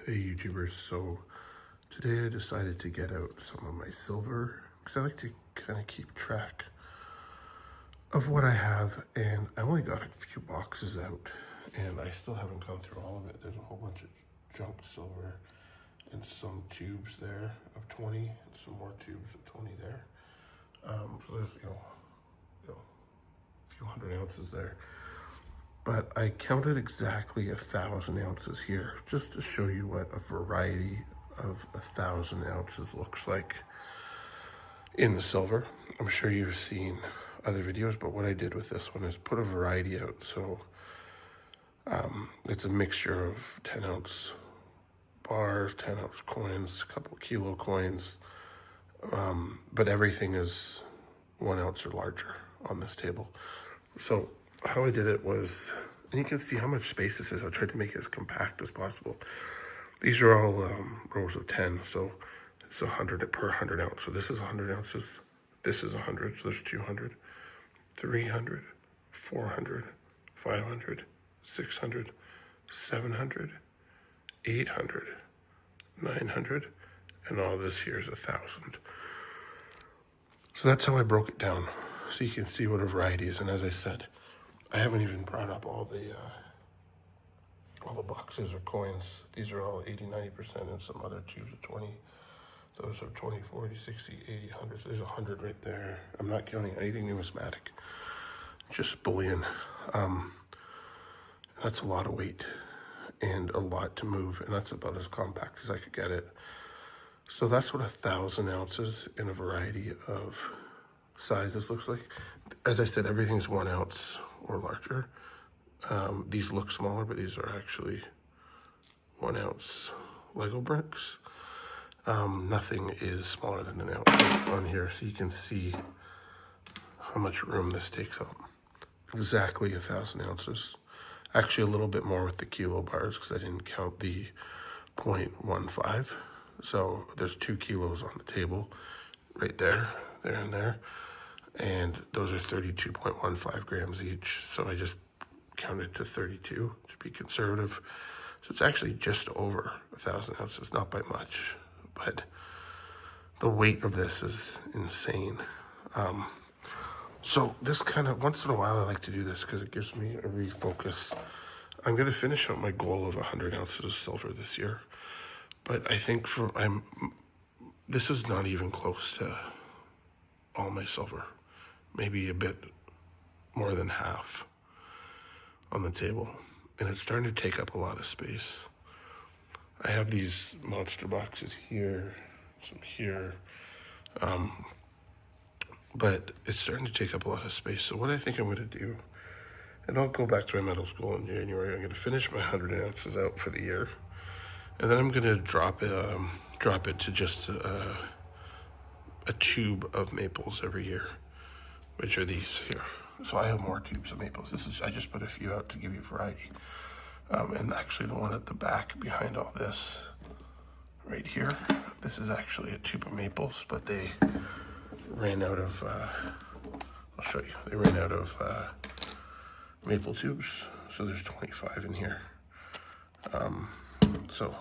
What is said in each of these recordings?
Hey YouTubers, so today I decided to get out some of my silver because I like to kind of keep track of what I have, and I only got a few boxes out and I still haven't gone through all of it. There's a whole bunch of junk silver and some tubes there of 20 and some more tubes of 20 there. So there's a few hundred ounces there. But I counted exactly 1,000 ounces here, just to show you what a variety of 1,000 ounces looks like in the silver. I'm sure you've seen other videos, but what I did with this one is put a variety out. So it's a mixture of 10 ounce bars, 10 ounce coins, a couple kilo coins, but everything is 1 ounce or larger on this table. So how I did it was, and you can see how much space this is. I tried to make it as compact as possible. These are all rows of 10, so it's 100 per 100 ounce. So this is 100 ounces, this is 100, so there's 200, 300, 400, 500, 600, 700, 800, 900, and all this here is 1,000. So that's how I broke it down, so you can see what a variety is. And as I said, I haven't even brought up all the boxes or coins. These are all 80-90%, and some other tubes of 20. Those are 20, 40, 60, 80, 100. So there's 100 right there. I'm not counting anything numismatic, just bullion. That's a lot of weight and a lot to move, and that's about as compact as I could get it. So that's what 1,000 ounces in a variety of sizes looks like. As I said, everything's 1 ounce or larger. These look smaller, but these are actually 1 ounce Lego bricks. Nothing is smaller than 1 ounce on here, so you can see how much room this takes up. Exactly 1,000 ounces. Actually, a little bit more with the kilo bars because I didn't count the 0.15. So there's 2 kilos on the table, right there, there, and there. And those are 32.15 grams each. So I just counted to 32 to be conservative. So it's actually just over 1,000 ounces, not by much, but the weight of this is insane. So this kind of, once in a while I like to do this because it gives me a refocus. I'm going to finish out my goal of 100 ounces of silver this year. But I think this is not even close to all my silver. Maybe a bit more than half on the table. And it's starting to take up a lot of space. I have these monster boxes here, some here. But it's starting to take up a lot of space. So what I think I'm going to do, and I'll go back to my medal school in January. I'm going to finish my 100 ounces out for the year. And then I'm going to drop it to just a tube of maples every year, which are these here. So I have more tubes of maples. I just put a few out to give you variety. And actually the one at the back behind all this, right here, this is actually a tube of maples, but they ran out of, I'll show you, they ran out of maple tubes. So there's 25 in here. So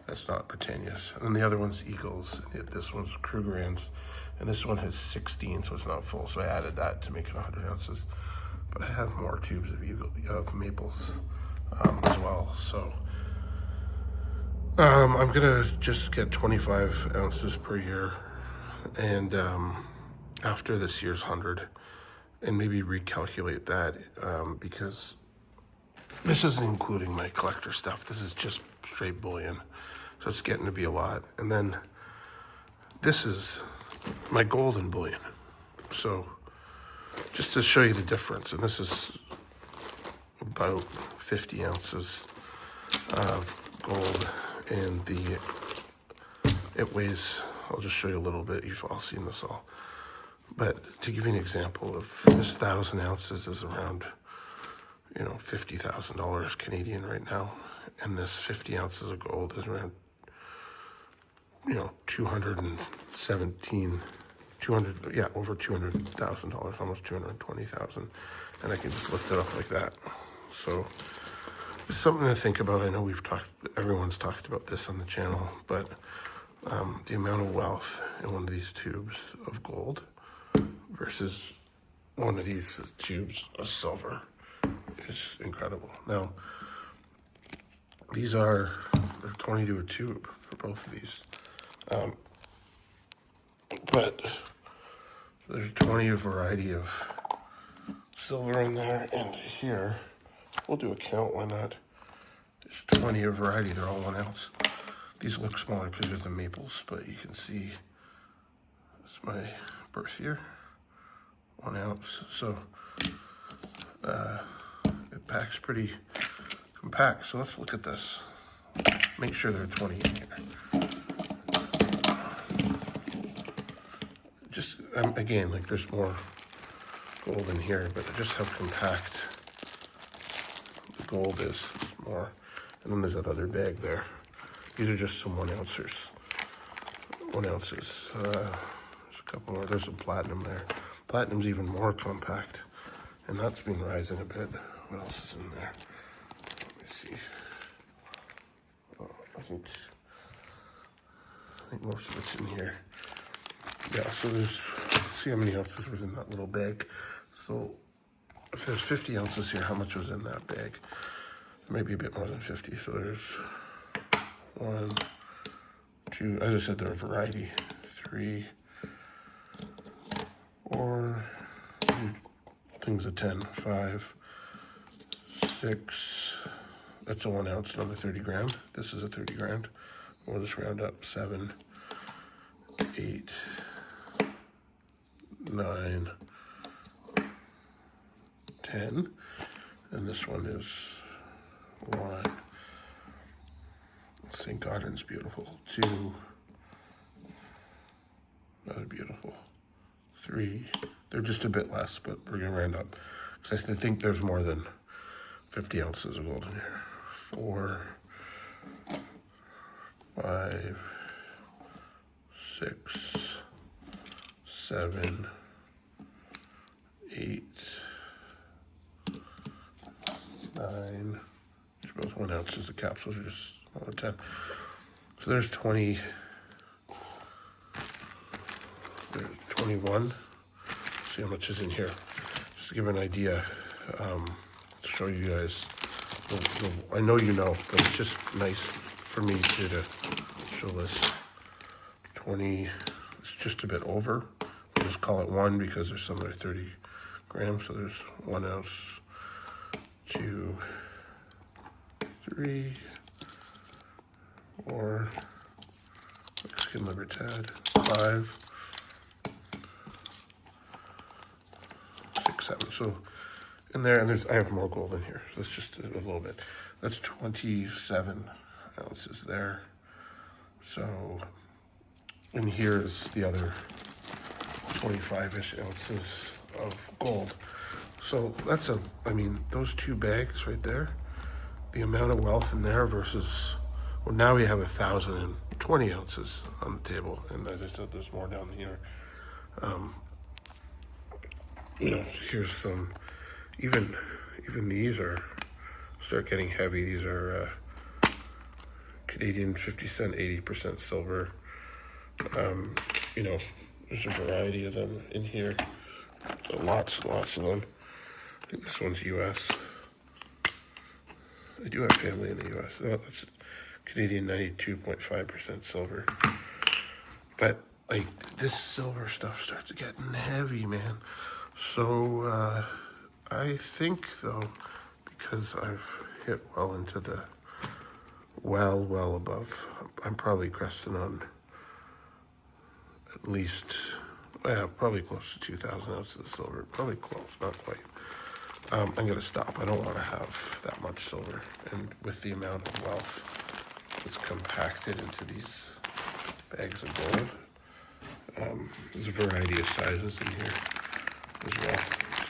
that's not Britannias. And then the other one's Eagles, and this one's Krugerrands, and this one has 16, so it's not full. So I added that to make it 100 ounces. But I have more tubes of maples as well. So I'm gonna just get 25 ounces per year, and after this year's 100, and maybe recalculate that because this isn't including my collector stuff. This is just straight bullion. So it's getting to be a lot. And then this is my golden bullion. So just to show you the difference, and this is about 50 ounces of gold, and it weighs, I'll just show you a little bit. You've all seen this all. But to give you an example of this, 1,000 ounces is around, $50,000 Canadian right now. And this 50 ounces of gold is around, over $200,000, almost 220,000. And I can just lift it up like that. So something to think about. I know everyone's talked about this on the channel, but the amount of wealth in one of these tubes of gold versus one of these tubes of silver is incredible. Now, they're 20 to a tube for both of these. But there's 20 variety of silver in there, and here, we'll do a count, why not? There's 20 of variety, they're all 1 ounce. These look smaller because they're the maples, but you can see it's my birth year, 1 ounce. So it packs pretty compact. So let's look at this. Make sure there are 20 in here. Just, again, like there's more gold in here, but just how compact the gold is more. And then there's that other bag there. These are just some 1 ounces. 1 ounces. There's a couple more. There's some platinum there. Platinum's even more compact, and that's been rising a bit. What else is in there? Let me see. Oh, I think most of it's in here. Yeah, so let's see how many ounces was in that little bag. So if there's 50 ounces here, how much was in that bag? Maybe a bit more than 50. So there's 1, 2, as I said, there are a variety. 3, 4, things of 10, 5, 6. That's a 1 ounce, another 30 gram. This is a 30 gram. We'll just round up. 7, 8, 9, 10. And this one is 1. St. Gaudens, beautiful. 2, another beautiful. 3, they're just a bit less, but we're gonna round up because I think there's more than 50 ounces of gold in here. 4, 5, 6, 7, 8, 9. Both 1 ounces. The capsules are just smaller, 10. So there's 20. There's 21. See how much is in here. Just to give an idea, to show you guys. I know you know, but it's just nice for me to show this. 20. It's just a bit over. We'll just call it 1 because there's some that are 30 grams. So there's 1 ounce, 2, 3, 4, Mexican liver tad, 5, 6, 7. So in there, and I have more gold in here. So that's just a little bit. That's 27 ounces there. So in here is the other 25-ish ounces of gold. So that's those 2 bags right there, the amount of wealth in there versus, well, now we have 1,020 ounces on the table. And as I said, there's more down here. Here's some, even these start getting heavy. These are Canadian 50 cent, 80% silver. There's a variety of them in here. So lots of them. I think this one's US. I do have family in the US. Oh, that's Canadian 92.5% silver. But like this silver stuff starts getting heavy, man. So I think though, because I've hit well into the well above, I'm probably cresting on at least, probably close to 2,000 ounces of silver. Probably close, not quite. I'm gonna stop. I don't want to have that much silver, and with the amount of wealth that's compacted into these bags of gold, there's a variety of sizes in here as well.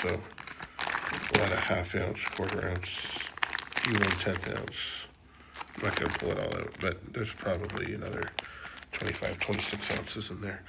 So a lot of 1/2 ounce, 1/4 ounce, even 1/10 ounce. I'm not gonna pull it all out, but there's probably another 25, 26 ounces in there.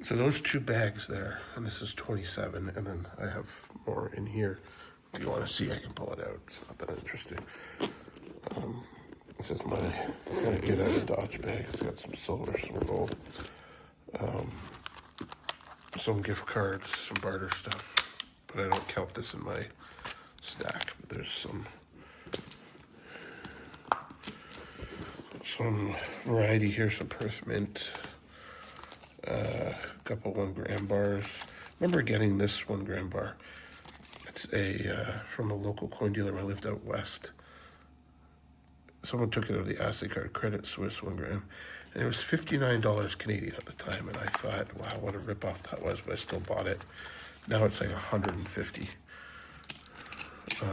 So those 2 bags there, and this is 27, and then I have more in here. If you want to see, I can pull it out. It's not that interesting. This is my kind of get out of Dodge bag. It's got some silver, some gold, some gift cards, some barter stuff. But I don't count this in my stack. But there's some variety here, some Perth Mint, a couple 1 gram bars. Remember getting this 1 gram bar. It's from a local coin dealer when I lived out west. Someone took it out of the Asset Card Credit Suisse 1 gram, and it was $59 Canadian at the time. And I thought, wow, what a ripoff that was, but I still bought it. Now it's like $150,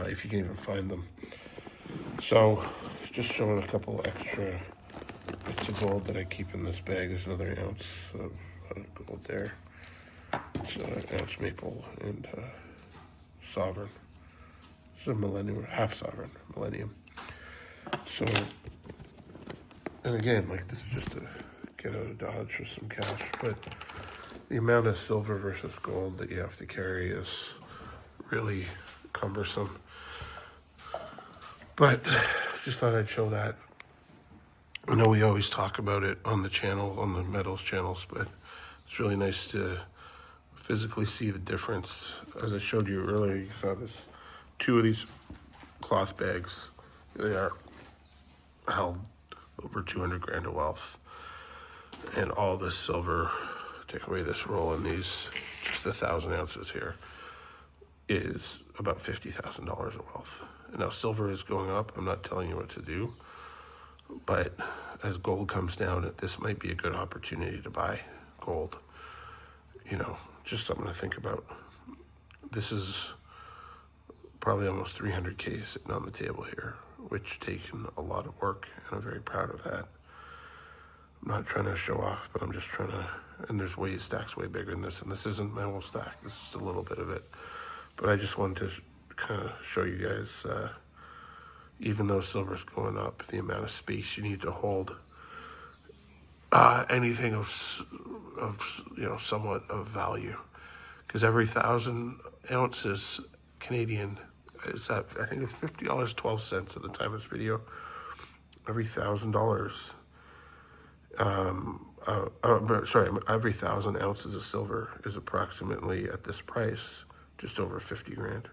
if you can even find them. So, just showing a couple extra bits of gold that I keep in this bag. There's another ounce of gold there. It's an ounce maple and sovereign. This is a millennium, half sovereign, millennium. So, and again, like this is just to get out of Dodge for some cash, but the amount of silver versus gold that you have to carry is really cumbersome. But just thought I'd show that. I know we always talk about it on the channel, on the metals channels, but it's really nice to physically see the difference. As I showed you earlier, you saw this, 2 of these cloth bags. They are held over 200 grand of wealth. And all this silver, take away this roll and these, just 1,000 ounces here, is about $50,000 of wealth. And now silver is going up. I'm not telling you what to do, but as gold comes down, this might be a good opportunity to buy gold. You know, just something to think about. This is probably almost 300K sitting on the table here, which taken a lot of work, and I'm very proud of that. I'm not trying to show off, but I'm just trying to, and there's stacks way bigger than this, and this isn't my whole stack. This is just a little bit of it. But I just wanted to kind of show you guys, even though silver's going up, the amount of space you need to hold anything of somewhat of value, because every 1,000 ounces Canadian is at, I think it's $50.12 at the time of this video. Every $1,000, every 1,000 ounces of silver is approximately at this price just over 50 grand.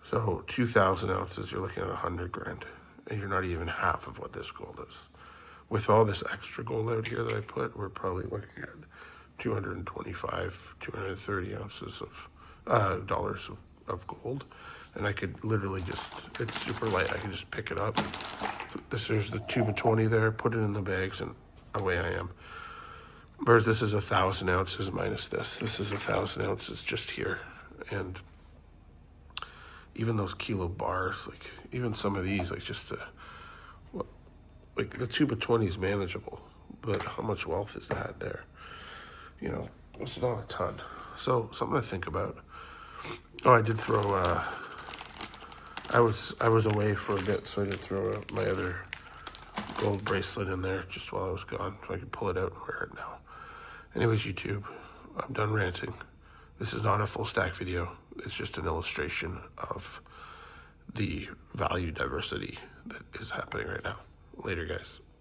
So 2,000 ounces, you're looking at 100 grand, and you're not even half of what this gold is. With all this extra gold out here that I put, we're probably looking at 225, 230 ounces of dollars of gold. And I could literally just, it's super light. I can just pick it up. There's the tube of 20 there, put it in the bags, and away I am. Whereas this is 1,000 ounces minus this. This is 1,000 ounces just here. And even those kilo bars, like even some of these, like just like the tube of 20 is manageable, but how much wealth is that there? You know, it's not a ton. So something to think about. Oh, I did throw, I was away for a bit, so I did throw my other gold bracelet in there just while I was gone, so I could pull it out and wear it now. Anyways, YouTube, I'm done ranting. This is not a full stack video. It's just an illustration of the value diversity that is happening right now. Later, guys.